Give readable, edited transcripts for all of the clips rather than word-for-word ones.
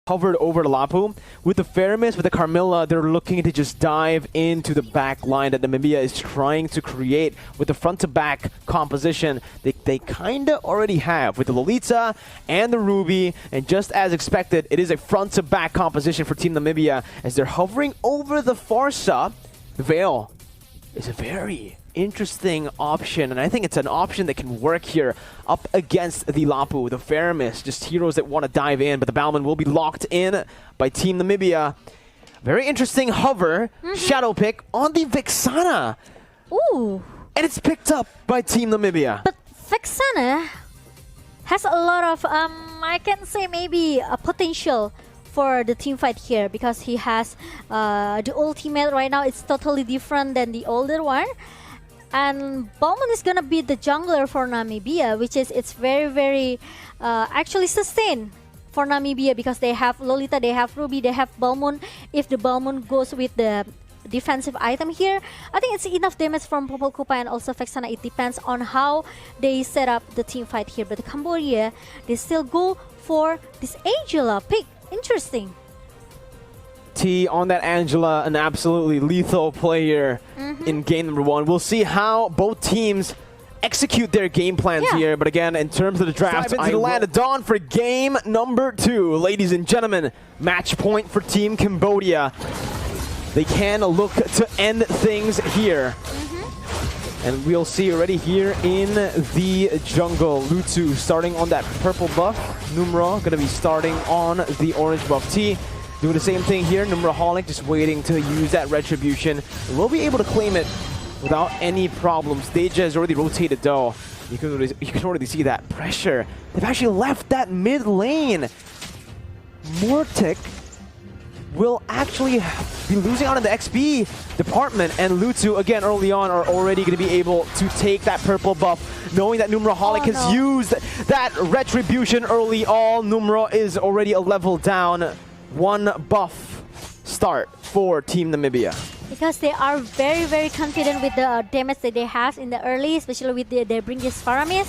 hovered over the Lapu. With the Faramis, with the Carmilla, they're looking to just dive into the back line that Namibia is trying to create with the front-to-back composition they kind of already have with the Lolita and the Ruby. And just as expected, it is a front-to-back composition for Team Namibia as they're hovering over the Farsa. Veil is a very interesting option, and I think it's an option that can work here up against the Lapu, the Faramis, just heroes that want to dive in, but the Balman will be locked in by Team Namibia. Very interesting hover, shadow pick on the Vexana. Ooh. And it's picked up by Team Namibia. But Vexana has a lot of, I can say maybe a potential for the team fight here, because he has the ultimate right now. It's totally different than the older one. And Bowman is gonna be the jungler for Namibia, which is it's very actually sustained for Namibia, because they have Lolita, they have Ruby, they have Balmond. If the Balmond goes with the defensive item here, I think it's enough damage from Popol Kupa and also Vexana. It depends on how they set up the team fight here. But the Cambodia, they still go for this Angela pick. Interesting. T on that Angela, an absolutely lethal player in game number 1. We'll see how both teams execute their game plans here. But again, in terms of the draft, into the land of Dawn for game number 2. Ladies and gentlemen, match point for Team Cambodia. They can look to end things here. And we'll see already here in the jungle. Lutu starting on that purple buff. Numero going to be starting on the orange buff. T doing the same thing here. Numeraholic just waiting to use that retribution. We'll be able to claim it without any problems. Deja has already rotated though. You can already see that pressure. They've actually left that mid lane. Mortic will actually be losing out in the XP department, and Lutu again early on are already going to be able to take that purple buff, knowing that Numeraholic has used that retribution early on. Numero is already a level down. 1 buff start for Team Namibia. Because they are very confident with the damage that they have in the early, especially with they bring this Faramis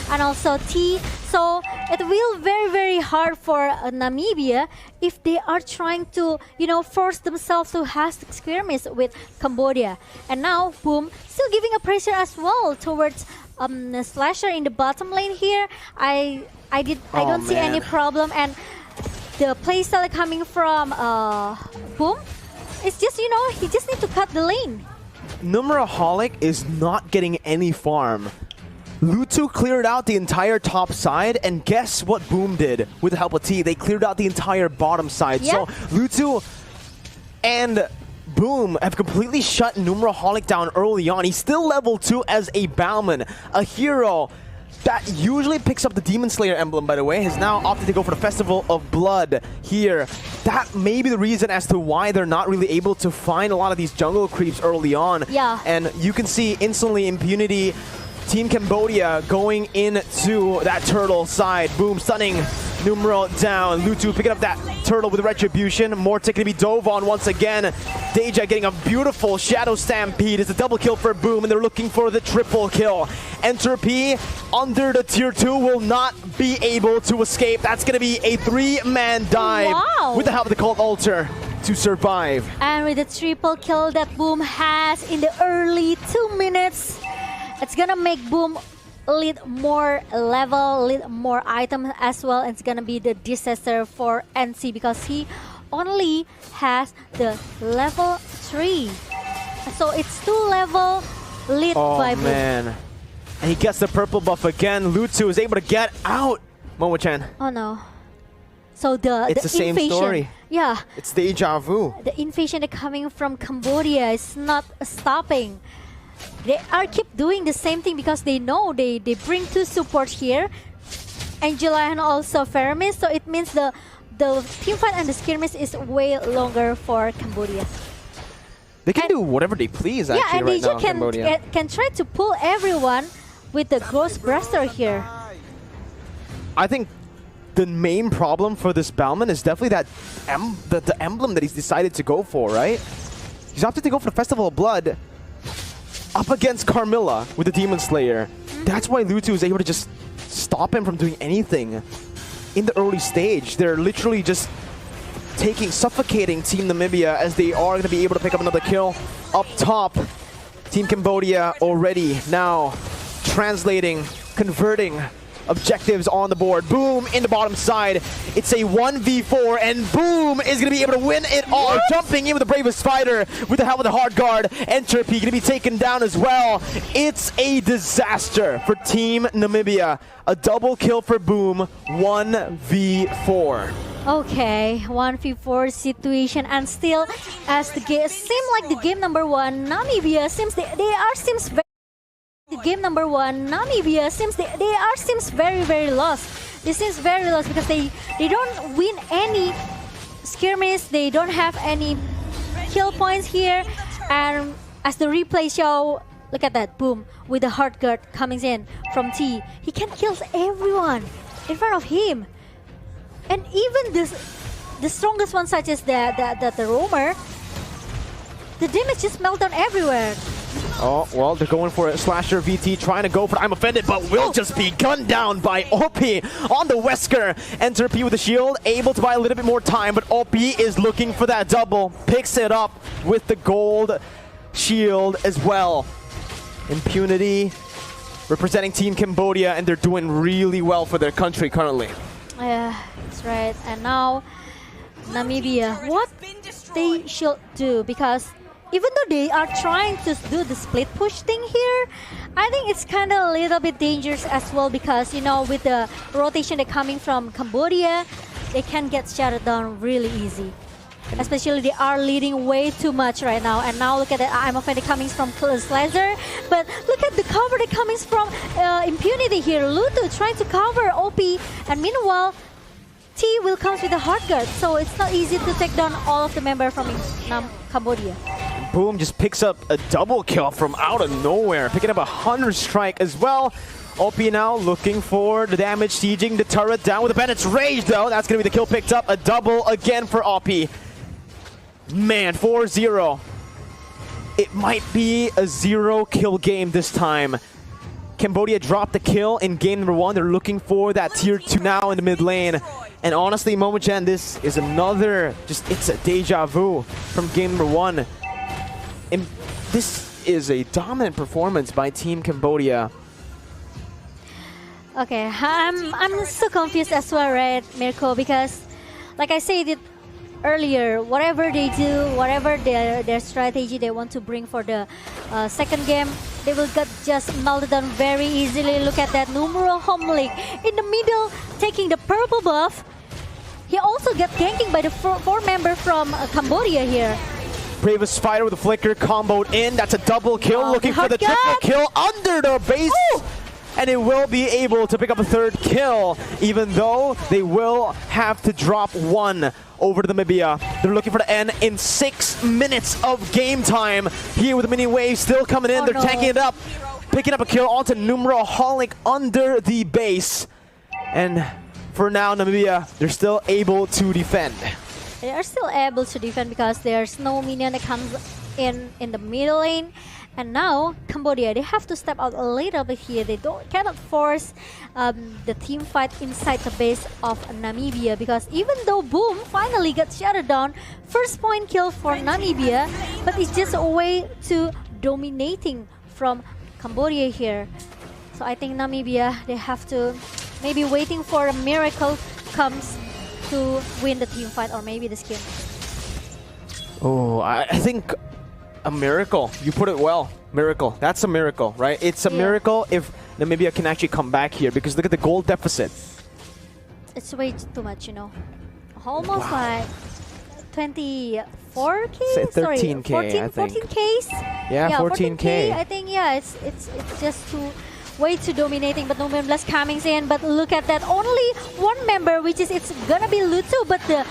and also T. So it will very hard for Namibia if they are trying to, force themselves to have the skirmish with Cambodia. And now, boom, still giving a pressure as well towards Slasher in the bottom lane here. I don't see any problem, and the playstyle coming from Boom, it's just, he just needs to cut the lane. Numeraholic is not getting any farm. Lutu cleared out the entire top side, and guess what Boom did with the help of T? They cleared out the entire bottom side. So Lutu and Boom have completely shut Numeraholic down early on. He's still level 2 as a Balman, a hero that usually picks up the Demon Slayer emblem, by the way, has now opted to go for the Festival of Blood here. That may be the reason as to why they're not really able to find a lot of these jungle creeps early on. Yeah. And you can see instantly Impunity, Team Cambodia going into that turtle side. Boom, stunning Numero down. Lutu picking up that turtle with Retribution. Mortic going to be dove on once again. Deja getting a beautiful Shadow Stampede. It's a double kill for Boom, and they're looking for the triple kill. Entropy under the tier 2 will not be able to escape. That's going to be a 3-man dive with the help of the Cult Altar to survive. And with the triple kill that Boom has in the early 2 minutes, it's gonna make Boom lead more level, lead more item as well. It's gonna be the disaster for NC because he only has the level 3. So it's 2 level lead by Boom. Oh man. And he gets the purple buff again. Lutu is able to get out. Momo-chan. Oh no. So it's the same story. Yeah. It's deja vu. The invasion coming from Cambodia is not stopping. They are keep doing the same thing because they know they bring 2 support here, Angela and also Faramis. So it means the team fight and the skirmish is way longer for Cambodia. They can do whatever they please actually right now in Cambodia. Can try to pull everyone with the Ghost Blaster here. I think the main problem for this Balman is definitely that the emblem that he's decided to go for, right? He's opted to go for the Festival of Blood up against Carmilla with the Demon Slayer. That's why Lutu is able to just stop him from doing anything in the early stage. They're literally just suffocating Team Namibia as they are going to be able to pick up another kill up top. Team Cambodia already now translating, converting objectives on the board. Boom in the bottom side. It's a 1v4 and Boom is going to be able to win it all. Jumping in with the bravest fighter with the help of the hard guard. Entropy going to be taken down as well. It's a disaster for Team Namibia. A double kill for Boom. 1v4. Okay, 1v4 situation, and still, as the game seems like the game number one, Namibia seems seems very. The game number one, Namibia seems seems very lost. This seems very lost because they don't win any skirmish. They don't have any kill points here, and as the replay show, look at that, Boom with the hard guard coming in from T. He can kill everyone in front of him. And even the strongest one, such as the roamer, the damage just melt down everywhere. Oh, well, they're going for a slasher VT, trying to go for I'm offended, but will just be gunned down by OP on the Wesker. Entropy with the shield, able to buy a little bit more time, but OP is looking for that double. Picks it up with the gold shield as well. Impunity representing Team Cambodia, and they're doing really well for their country currently. Yeah, that's right. And now Namibia, what they should do, because even though they are trying to do the split push thing here, I think it's kind of a little bit dangerous as well, because, you know, with the rotation they're coming from Cambodia, they can get shut down really easy. Especially they are leading way too much right now. And now look at that, I'm offended coming from Slicer. But look at the cover that comes from Impunity here. Lutu trying to cover OP. And meanwhile, T will come with a hard guard. So it's not easy to take down all of the members from Cambodia. Boom just picks up a double kill from out of nowhere. Picking up a 100 strike as well. OP now looking for the damage, sieging the turret down with a Bennett's Rage though. That's going to be the kill picked up. A double again for OP. Man, 4-0. It might be a 0-kill game this time. Cambodia dropped the kill in game number 1. They're looking for that tier 2 now in the mid lane. And honestly, Momochan, this is another, it's a deja vu from game number 1. And this is a dominant performance by Team Cambodia. Okay, I'm so confused as well, right, Mirko? Because, like I said earlier, whatever they do, whatever their strategy they want to bring for the second game, they will get just melted down very easily. Look at that, Numero Homlik in the middle, taking the purple buff. He also got ganking by the four member from Cambodia here. Bravest Spider with a flicker comboed in. That's a double kill, looking for the triple kill under the base. Ooh! And it will be able to pick up a third kill, even though they will have to drop one over to Namibia. They're looking for the end in 6 minutes of game time. Here with the mini wave still coming in. They're tanking it up, picking up a kill onto Numero Holic under the base. And for now, Namibia, they're still able to defend. They are still able to defend because there's no minion that comes in the middle lane. And now Cambodia, they have to step out a little bit here. They cannot force the team fight inside the base of Namibia, because even though Boom finally got shut down, first point kill for Namibia, but it's just a way to dominating from Cambodia here. So I think Namibia, they have to maybe waiting for a miracle comes to win the team fight or maybe the skin. Oh, I think a miracle. You put it well. Miracle. That's a miracle, right? It's a miracle if Namibia can actually come back here, because look at the goal deficit. It's way too much, you know. Almost like 24K? 13K, I think. 14Ks? Yeah, 14K. I think, yeah, it's just way too dominating, but no members coming in. But look at that, only one member, which is, it's gonna be Lutu, but the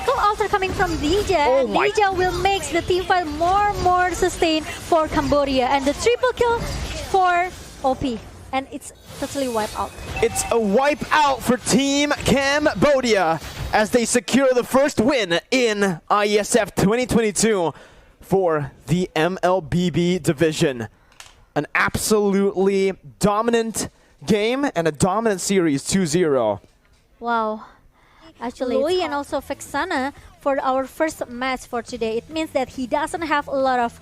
full altar coming from DJ, and DJ will make the team fight more sustained for Cambodia, and the triple kill for OP, and it's totally wiped out. It's a wipe out for Team Cambodia as they secure the first win in IESF 2022 for the MLBB division. An absolutely dominant game and a dominant series, 2-0. Wow. Actually, Louis and also Fexana for our first match for today. It means that he doesn't have a lot of